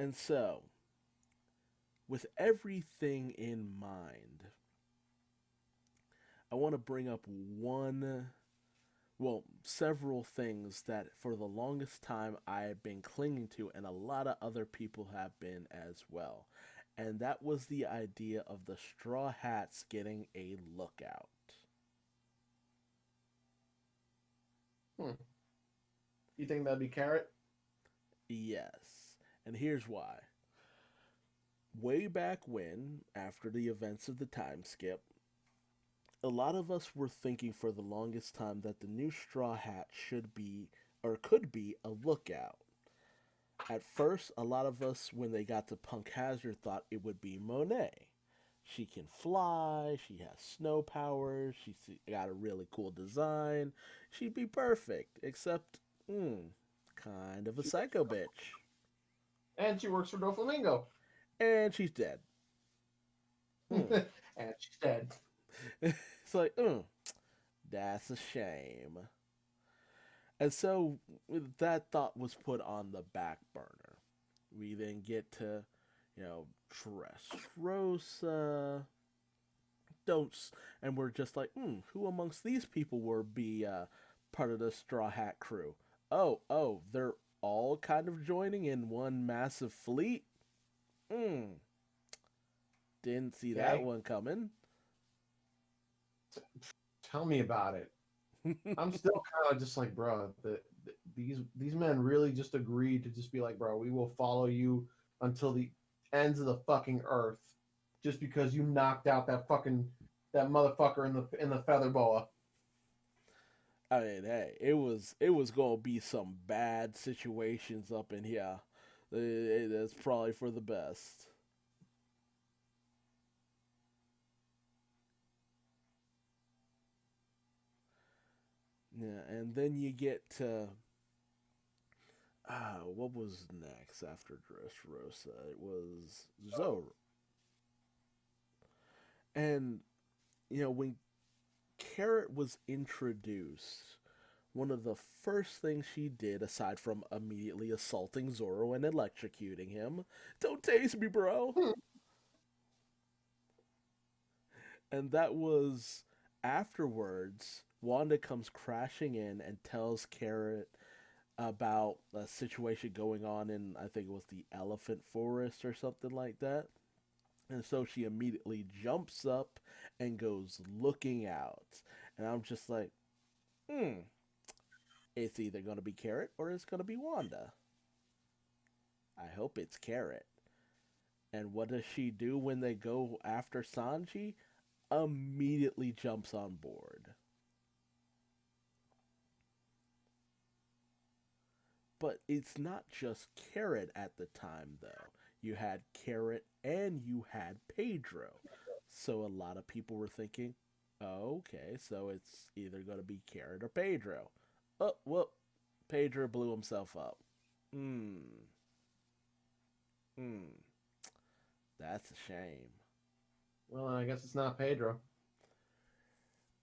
And so, with everything in mind, I want to bring up several things that for the longest time I have been clinging to, and a lot of other people have been as well. And that was the idea of the Straw Hats getting a lookout. Hmm. You think that'd be Carrot? Yes. And here's why. Way back when, after the events of the time skip, a lot of us were thinking for the longest time that the new Straw Hat should be, or could be, a lookout. At first, a lot of us, when they got to Punk Hazard, thought it would be Monet. She can fly, she has snow powers, she's got a really cool design. She'd be perfect, except, kind of a She psycho bitch. and she works for Doflamingo. And she's dead. Hmm. And she's dead. It's like, that's a shame. And so that thought was put on the back burner. We then get to, Dressrosa. Don't, and we're just like, who amongst these people would be part of the Straw Hat crew? Oh, they're all kind of joining in one massive fleet. Hmm, didn't see that Okay, one coming. tell me about it. I'm still kind of just like, bro, these men really just agreed to just be like, bro, we will follow you until the ends of the fucking earth, just because you knocked out that motherfucker in the feather boa. I mean, hey, it was gonna be some bad situations up in here. That's probably for the best. Yeah, and then you get to what was next after Dressrosa? It was Zoro, and when Carrot was introduced, one of the first things she did, aside from immediately assaulting Zoro and electrocuting him, don't taste me, bro. Hmm. And that was afterwards. Wanda comes crashing in and tells Carrot about a situation going on in, I think it was the elephant forest or something like that. And so she immediately jumps up and goes looking out. And I'm just like, hmm, it's either going to be Carrot or it's going to be Wanda. I hope it's Carrot. And what does she do when they go after Sanji? Immediately jumps on board. But it's not just Carrot at the time, though. You had Carrot and you had Pedro. So a lot of people were thinking, oh, okay, so it's either going to be Carrot or Pedro. Oh, well, Pedro blew himself up. Hmm, hmm, that's a shame. Well, I guess it's not Pedro.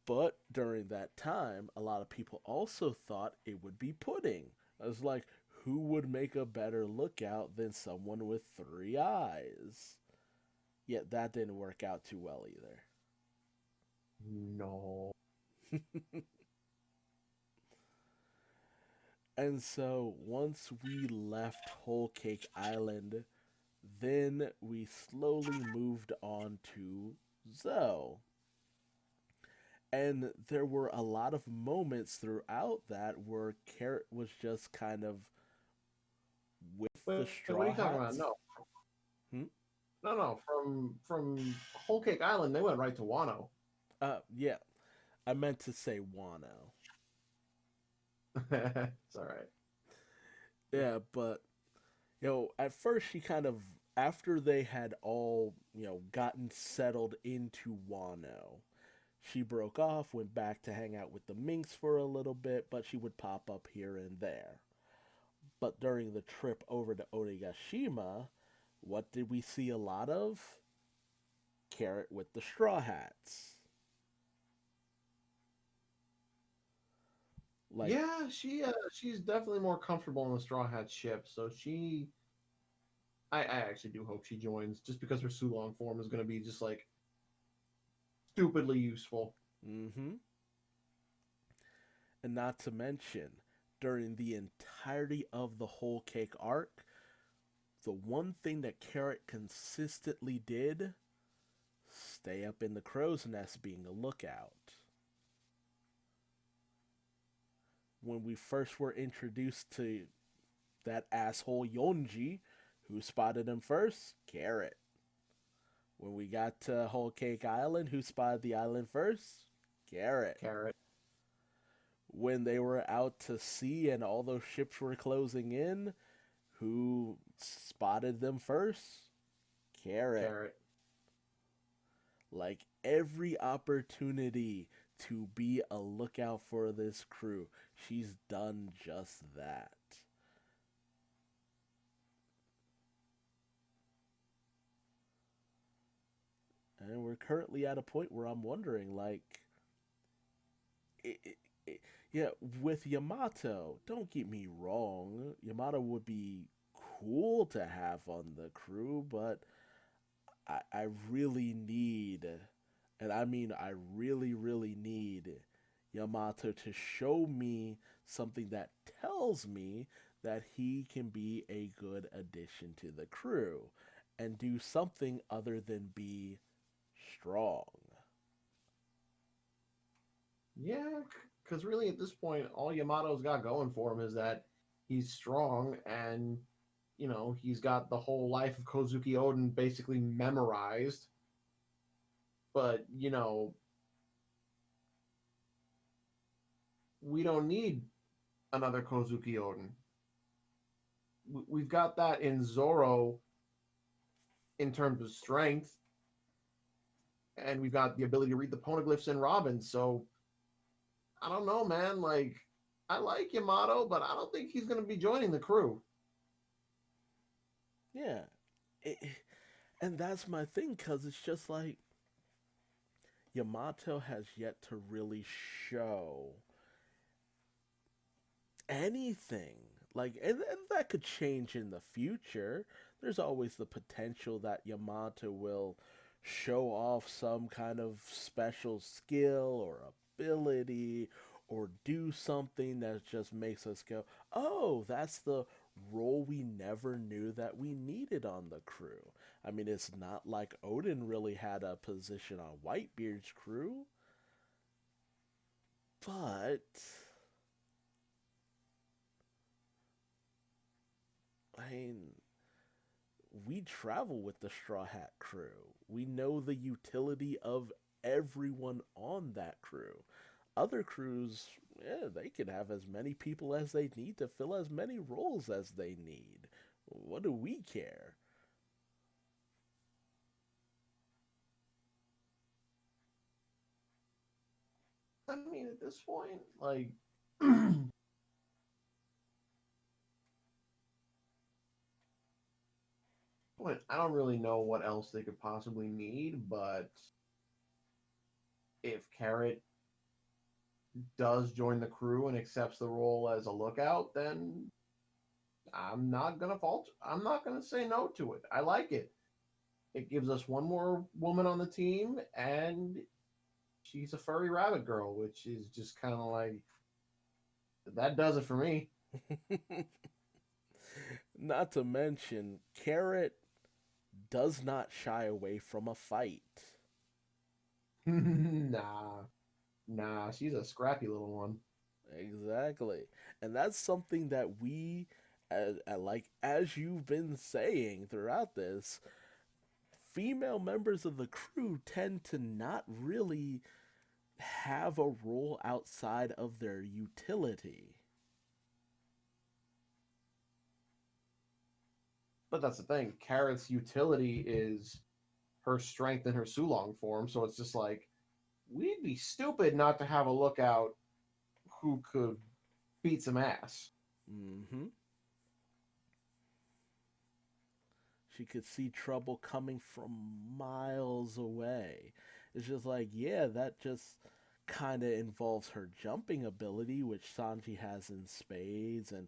But during that time, a lot of people also thought it would be Pudding. I was like, who would make a better lookout than someone with three eyes? Yet that didn't work out too well No. either. And so once we left Whole Cake Island, then we slowly moved on to Zoe. And there were a lot of moments throughout that where Carrot was just kind of with the Wait, what are Straw you talking about? Hats. No, Hmm? no. From Whole Cake Island, they went right to Wano. Yeah, I meant to say Wano. It's all right. Yeah, but at first she kind of, after they had all gotten settled into Wano, she broke off, went back to hang out with the minks for a little bit, but she would pop up here and there. But during the trip over to Onigashima, what did we see a lot of? Carrot with the Straw Hats. Like, Yeah, she's definitely more comfortable in the Straw Hat ship. So I actually do hope she joins, just because her Sulong form is going to be just like stupidly useful. Mm-hmm. And not to mention, during the entirety of the whole cake arc, the one thing that Carrot consistently did, stay up in the crow's nest being a lookout. When we first were introduced to that asshole Yonji, who spotted him first? Carrot. When we got to Whole Cake Island, who spotted the island first? Carrot. Carrot. When they were out to sea and all those ships were closing in, who spotted them first? Carrot. Carrot. Like every opportunity to be a lookout for this crew, she's done just that. And we're currently at a point where I'm wondering, like, it, it, yeah, with Yamato, don't get me wrong, Yamato would be cool to have on the crew, but I really need, and I mean, I really, really need Yamato to show me something that tells me that he can be a good addition to the crew and do something other than be strong. Yeah, because really at this point, all Yamato's got going for him is that he's strong, and he's got the whole life of Kozuki Oden basically memorized. But we don't need another Kozuki Oden. We've got that in Zoro in terms of strength, and we've got the ability to read the poneglyphs in Robin. So I don't know, man. Like, I like Yamato, but I don't think he's going to be joining the crew. Yeah. It, and that's my thing, because it's just like Yamato has yet to really show anything. Like, and that could change in the future. There's always the potential that Yamato will show off some kind of special skill or ability or do something that just makes us go, oh, that's the role we never knew that we needed on the crew. I mean, it's not like Odin really had a position on Whitebeard's crew, but I mean, we travel with the Straw Hat crew. We know the utility of everyone on that crew. Other crews, yeah, they can have as many people as they need to fill as many roles as they need. What do we care? I mean, at this point, like, point, I don't really know what else they could possibly need, but if Carrot does join the crew and accepts the role as a lookout, then I'm not gonna fault. I'm not gonna say no to it. I like it. It gives us one more woman on the team, and she's a furry rabbit girl, which is just kind of like that does it for me. Not to mention, Carrot does not shy away from a fight. Nah, nah, she's a scrappy little one. Exactly. And that's something that we, like, as you've been saying throughout this, female members of the crew tend to not really have a role outside of their utility. But that's the thing. Carrot's utility is her strength and her Sulong form, so it's just like we'd be stupid not to have a lookout who could beat some ass. Mm-hmm. She could see trouble coming from miles away. It's just like, yeah, that just kind of involves her jumping ability, which Sanji has in spades, and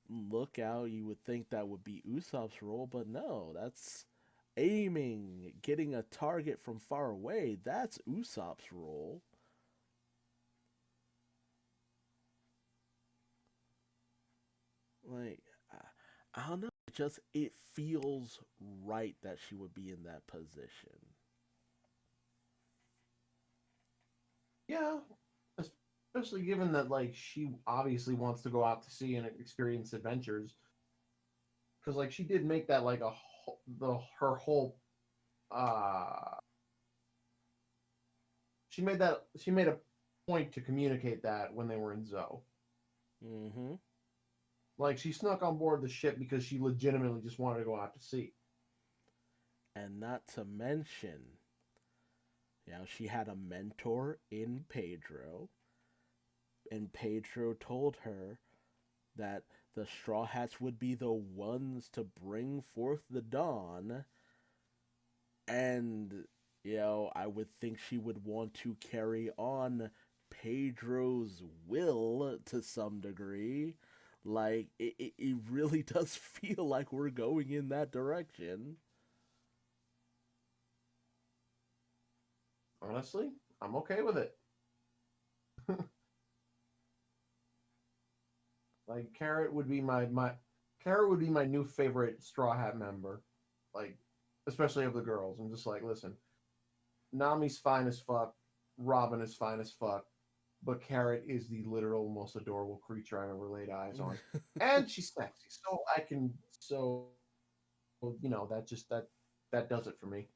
look out. You would think that would be Usopp's role, but no, that's aiming, getting a target from far away. That's Usopp's role. Like, I don't know. It feels right that she would be in that position. Yeah, especially given that like she obviously wants to go out to sea and experience adventures. Because like she did make that like the her whole uh she made a point to communicate that when they were in Zoe. Mm-hmm. Like she snuck on board the ship because she legitimately just wanted to go out to sea. And not to mention, she had a mentor in Pedro, and Pedro told her that the Straw Hats would be the ones to bring forth the dawn, and I would think she would want to carry on Pedro's will to some degree. Like it really does feel like we're going in that direction. Honestly, I'm okay with it. Like Carrot would be my Carrot would be my new favorite Straw Hat member. Like, especially of the girls. I'm just like, listen, Nami's fine as fuck, Robin is fine as fuck, but Carrot is the literal most adorable creature I've ever laid eyes on. And she's sexy. That does it for me.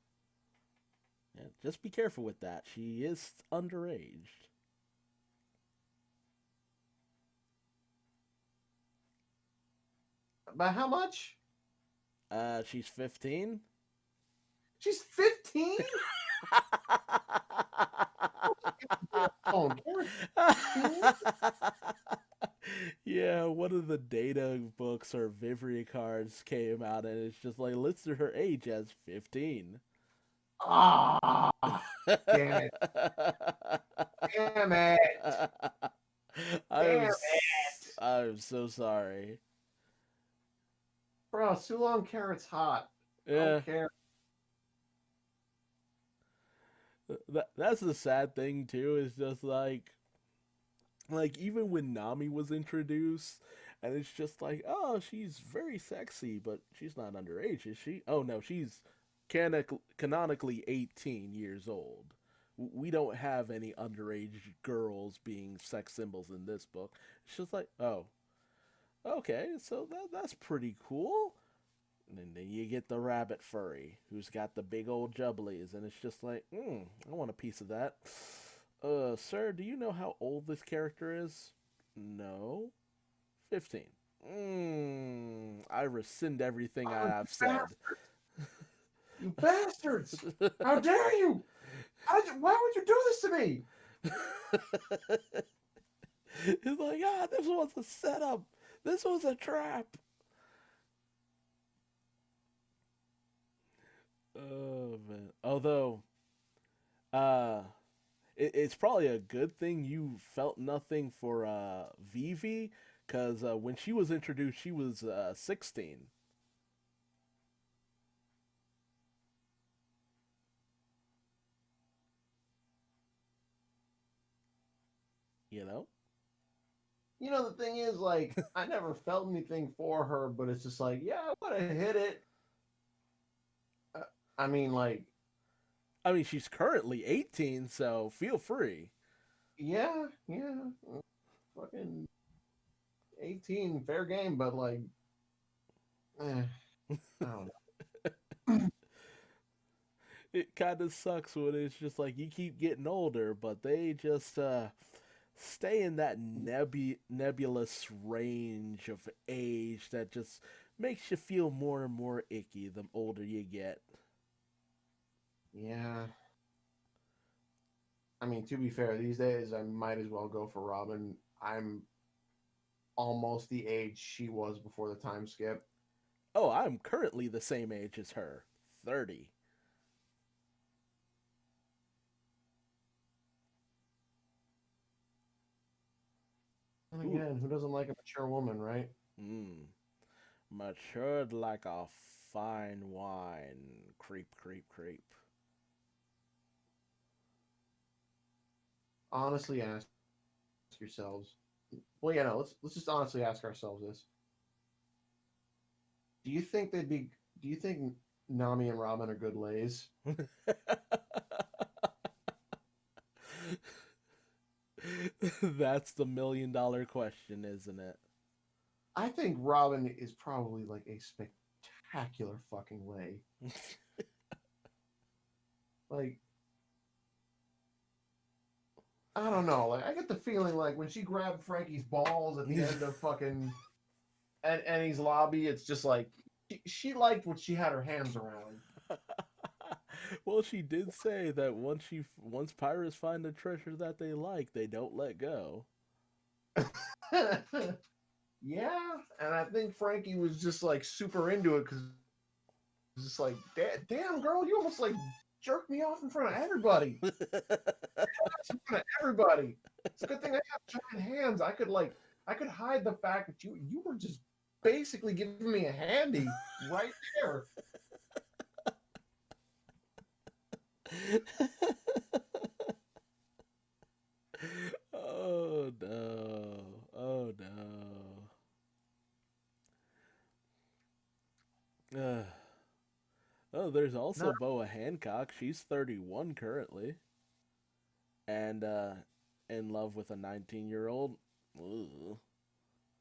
Yeah, just be careful with that. She is underage. But how much? She's 15. She's 15? Oh, Carrot's 15? Yeah, one of the data books or Vivria cards came out, and it's just like listed her age as 15. Ah, damn it. Damn it. Damn it. I'm so sorry. Bro, Sulong Carrot's hot. I don't Yeah, care. that's the sad thing too. Is just like even when Nami was introduced, and it's just like, oh, she's very sexy, but she's not underage, is she? Oh no, she's canonically 18 years old. We don't have any underage girls being sex symbols in this book. It's just like, oh, okay, so that's pretty cool. And then you get the rabbit furry who's got the big old jubblies, and it's just like, I want a piece of that. Sir, do you know how old this character is? No. 15. I rescind everything Oh, I've said. you bastards! How dare you? Why would you do this to me? It's like, this was a setup. This was a trap. Oh man. Although, uh, it's probably a good thing you felt nothing for Vivi, because when she was introduced, she was 16. You know. You know, the thing is, like, I never felt anything for her, but it's just like, yeah, I would have hit it. Uh, I mean, like, I mean, she's currently 18, so feel free. yeah, yeah, fucking 18, fair game, but like, I don't know. It kind of sucks when it's just like you keep getting older, but they just stay in that nebulous range of age that just makes you feel more and more icky the older you get. Yeah. I mean, to be fair, these days I might as well go for Robin. I'm almost the age she was before the time skip. Oh, I'm currently the same age as her, 30. And Ooh, again, who doesn't like a mature woman, right? mm, matured like a fine wine. Creep, creep, creep. Honestly, ask yourselves. Well, yeah, no. Let's just honestly ask ourselves this: Do you think they'd be? Do you think Nami and Robin are good lays? That's the $1 million question, isn't it? I think Robin is probably like a spectacular fucking lay. Like, I don't know. Like, I get the feeling like when she grabbed Frankie's balls at the end of fucking Annie's lobby, it's just like she liked what she had her hands around. Well, she did say that once pirates find a treasure that they like, they don't let go. Yeah, and I think Frankie was just like super into it because it's just like, damn girl, you almost like jerked me off in front of everybody. In front of everybody. It's a good thing I have giant hands. I could hide the fact that you were just basically giving me a handy right there. Oh no. Oh no. Oh, there's No, also Boa Hancock. She's 31 currently. And in love with a 19-year-old. Ooh.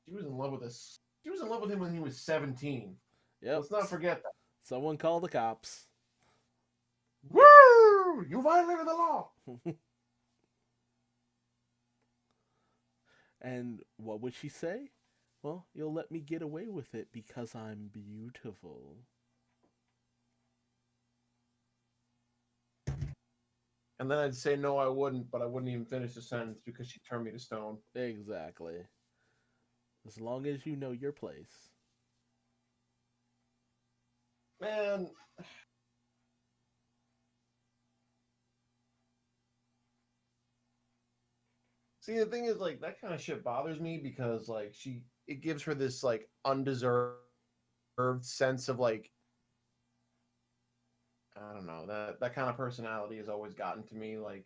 she was in love with us. She was in love with him when he was 17. Yep. Let's not forget that. Someone call the cops. Woo! You violated the law. And what would she say? Well, you'll let me get away with it because I'm beautiful. And then I'd say no, I wouldn't, but I wouldn't even finish the sentence because she turned me to stone. Exactly. As long as you know your place. Man, see the thing is like that kind of shit bothers me because like it gives her this like undeserved sense of like I don't know that kind of personality has always gotten to me like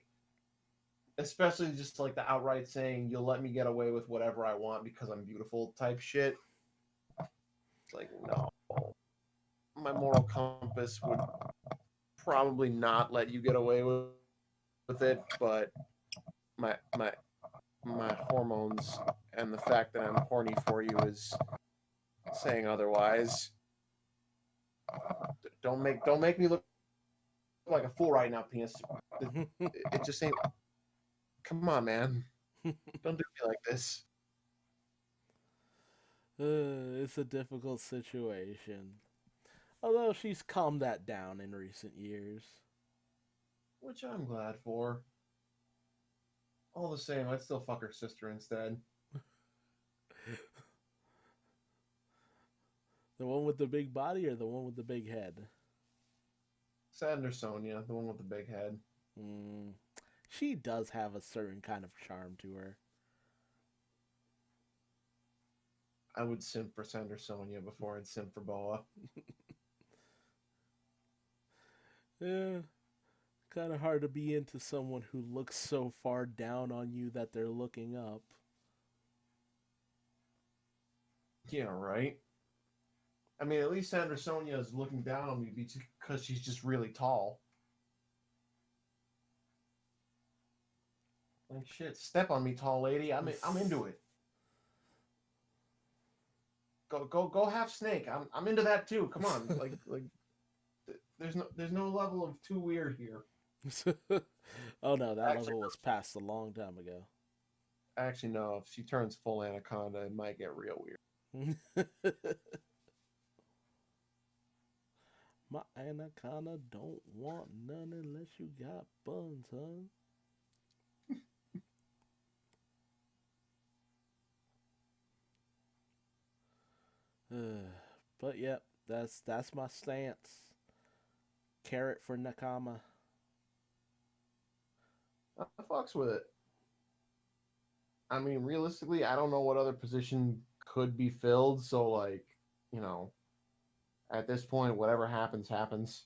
especially just like the outright saying you'll let me get away with whatever I want because I'm beautiful type shit. It's like no, my moral compass would probably not let you get away with it, but my my my hormones and the fact that I'm horny for you is saying otherwise. Don't make me look like a fool right now, penis. It just ain't. Come on, man. Don't do me like this. It's a difficult situation. Although she's calmed that down in recent years. Which I'm glad for. All the same, I'd still fuck her sister instead. The one with the big body or the one with the big head? Sander Sonia, the one with the big head. Mm, she does have a certain kind of charm to her. I would simp for Sander Sonia before I'd simp for Boa. Yeah, kind of hard to be into someone who looks so far down on you that they're looking up. Yeah, right. I mean, at least Sander Sonia is looking down on me because she's just really tall. Like shit, step on me, tall lady. I'm into it. Go half snake. I'm into that too. Come on, like there's no level of too weird here. Oh no, that Actually, level was passed a long time ago. actually no. If she turns full anaconda, it might get real weird. My anaconda don't want none unless you got buns, huh? But yep, that's my stance. Carrot for Nakama. I fucks with it. I mean, realistically, I don't know what other position could be filled. So, like, you know, at this point, whatever happens, happens.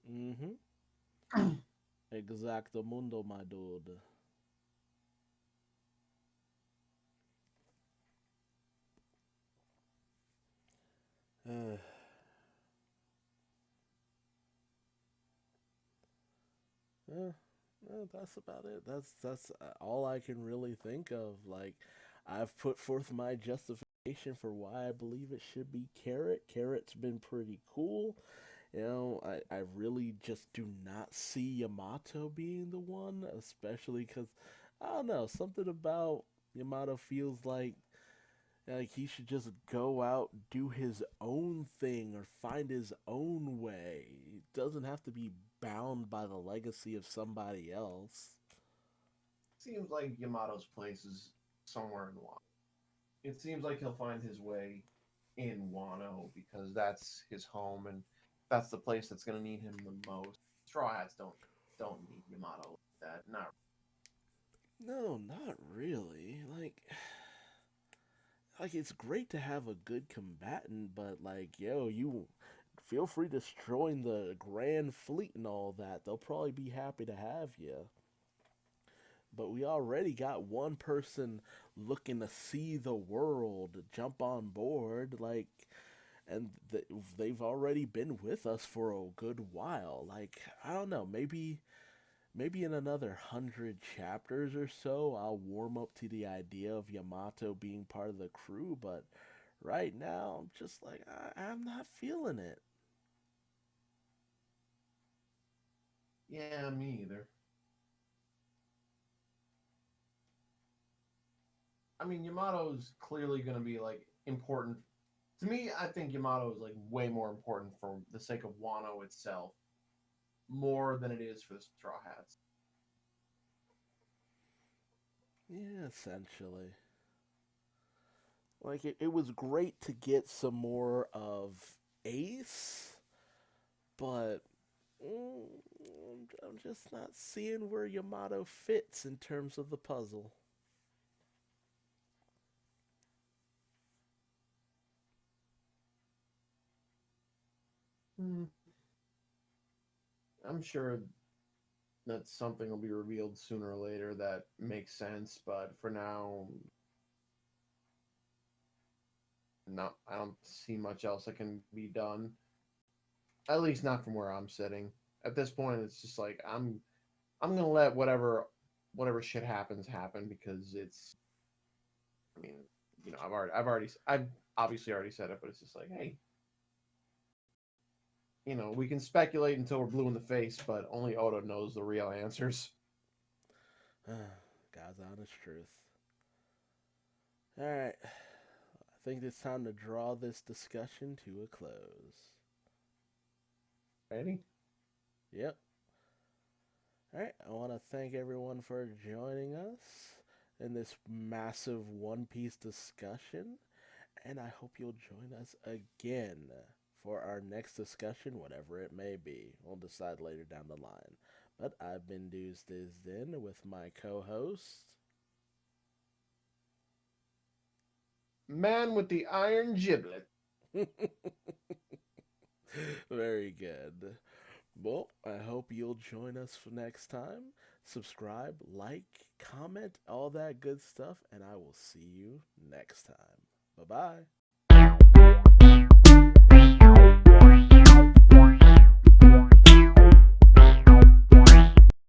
Mm-hmm. Exacto mundo, my dude. Uh, yeah, yeah, that's about it. That's all I can really think of. Like, I've put forth my justification for why I believe it should be Carrot. Carrot's been pretty cool. You know, I really just do not see Yamato being the one, especially because I don't know, something about Yamato feels like he should just go out, do his own thing, or find his own way. He doesn't have to be bound by the legacy of somebody else. Seems like Yamato's place is somewhere in Wano. It seems like he'll find his way in Wano because that's his home and that's the place that's going to need him the most. Straw Hats don't need Yamato like that. Not No, not really. Like it's great to have a good combatant, but like, yo, you feel free to join the Grand Fleet and all that. They'll probably be happy to have you. But we already got one person looking to see the world jump on board, and they've already been with us for a good while. Like, I don't know, maybe in another 100 chapters or so, I'll warm up to the idea of Yamato being part of the crew. But right now, I'm just like, I'm not feeling it. yeah, me either. I mean, Yamato's clearly going to be like important to me. I think Yamato is like way more important for the sake of Wano itself, more than it is for the Straw Hats. Yeah, essentially. Like, it was great to get some more of Ace, but I'm just not seeing where Yamato fits in terms of the puzzle. Hmm. I'm sure that something will be revealed sooner or later that makes sense, but for now, no, I don't see much else that can be done. At least not from where I'm sitting. At this point, it's just like I'm gonna let whatever shit happens happen because it's. I mean, I've obviously already said it, but it's just like, hey, we can speculate until we're blue in the face, but only Oda knows the real answers. God's honest truth. Alright, I think it's time to draw this discussion to a close. Ready? Yep. Alright, I want to thank everyone for joining us in this massive One Piece discussion, and I hope you'll join us again for our next discussion, whatever it may be. We'll decide later down the line. But I've been Duuz-Diz-Din with my co host. Man with the iron giblet. Very good. Well, I hope you'll join us for next time. Subscribe, like, comment, all that good stuff, and I will see you next time. Bye bye.